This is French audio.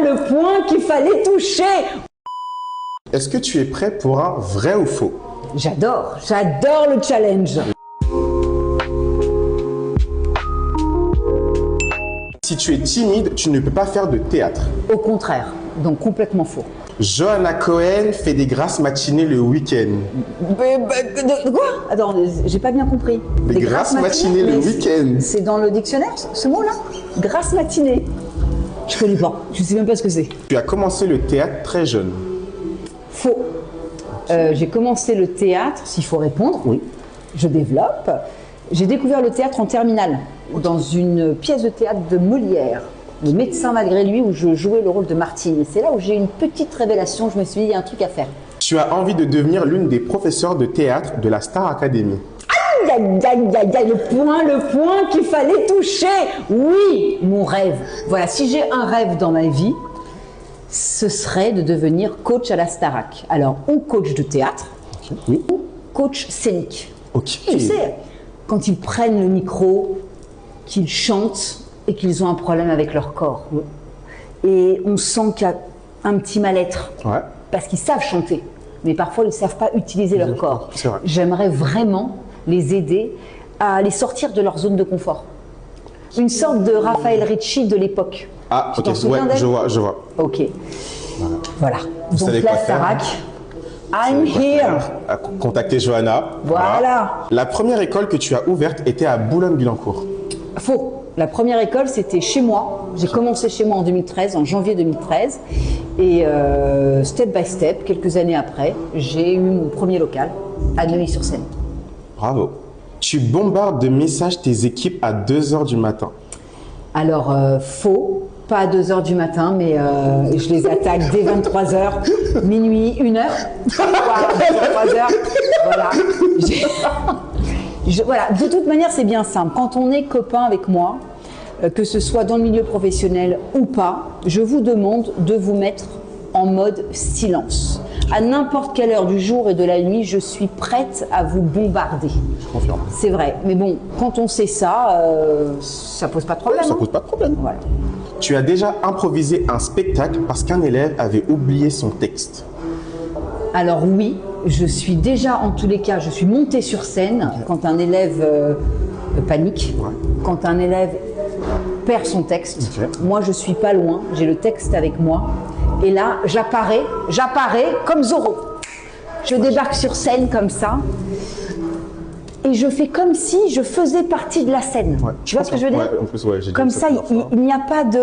Le point qu'il fallait toucher. Est-ce que tu es prêt pour un vrai ou faux? J'adore le challenge. Si tu es timide, tu ne peux pas faire de théâtre. Au contraire, donc complètement faux. Joanna Cohen fait des grasses matinées le week-end. De quoi? Attends, j'ai pas bien compris. Des grasses matinées le week-end. C'est dans le dictionnaire, ce mot-là? Grasse matinée. Je connais pas, je sais même pas ce que c'est. Tu as commencé le théâtre très jeune. Faux. J'ai commencé le théâtre, s'il faut répondre, oui. Je développe. J'ai découvert le théâtre en terminale, dans une pièce de théâtre de Molière, Le médecin malgré lui, où je jouais le rôle de Martine. Et c'est là où j'ai eu une petite révélation, je me suis dit, il y a un truc à faire. Tu as envie de devenir l'une des professeurs de théâtre de la Star Academy. Le point qu'il fallait toucher. Oui, mon rêve. Voilà, si j'ai un rêve dans ma vie, ce serait de devenir coach à la Starac. Alors, ou coach de théâtre, ou coach scénique. Ok. Tu sais, quand ils prennent le micro, qu'ils chantent et qu'ils ont un problème avec leur corps. Et on sent qu'il y a un petit mal-être. Ouais. Parce qu'ils savent chanter, mais parfois ils ne savent pas utiliser leur corps. C'est vrai. J'aimerais vraiment les aider à les sortir de leur zone de confort. Une sorte de Raphaël Ricci de l'époque. Ah, Tu ok, t'en souviens d'elle? je vois. Ok. Voilà. Vous Donc savez la quoi faire. Starac, I'm here. Contactez Joanna. Voilà. La première école que tu as ouverte était à Boulogne-Billancourt. Faux. La première école, c'était chez moi. J'ai commencé chez moi en 2013, en janvier 2013. Et step by step, quelques années après, j'ai eu mon premier local à Neuilly-sur-Seine. Bravo. Tu bombardes de messages tes équipes à 2 h du matin. Alors, faux. Pas à 2 h du matin, mais je les attaque dès 23 h, minuit, 1 h. 23 h. Voilà. Voilà. De toute manière, c'est bien simple. Quand on est copain avec moi, que ce soit dans le milieu professionnel ou pas, je vous demande de vous mettre en mode silence. À n'importe quelle heure du jour et de la nuit, je suis prête à vous bombarder. Je confirme. C'est vrai. Mais bon, quand on sait ça, ça pose pas de problème. Ça pose pas de problème. Voilà. Tu as déjà improvisé un spectacle parce qu'un élève avait oublié son texte. Alors oui, je suis déjà, en tous les cas, je suis montée sur scène quand un élève panique, quand un élève perd son texte. Moi, je suis pas loin, j'ai le texte avec moi. Et là, j'apparais comme Zorro. Je débarque sur scène comme ça. Et je fais comme si je faisais partie de la scène. Tu vois ce que je veux dire? En plus, j'ai comme ça, il n'y a pas de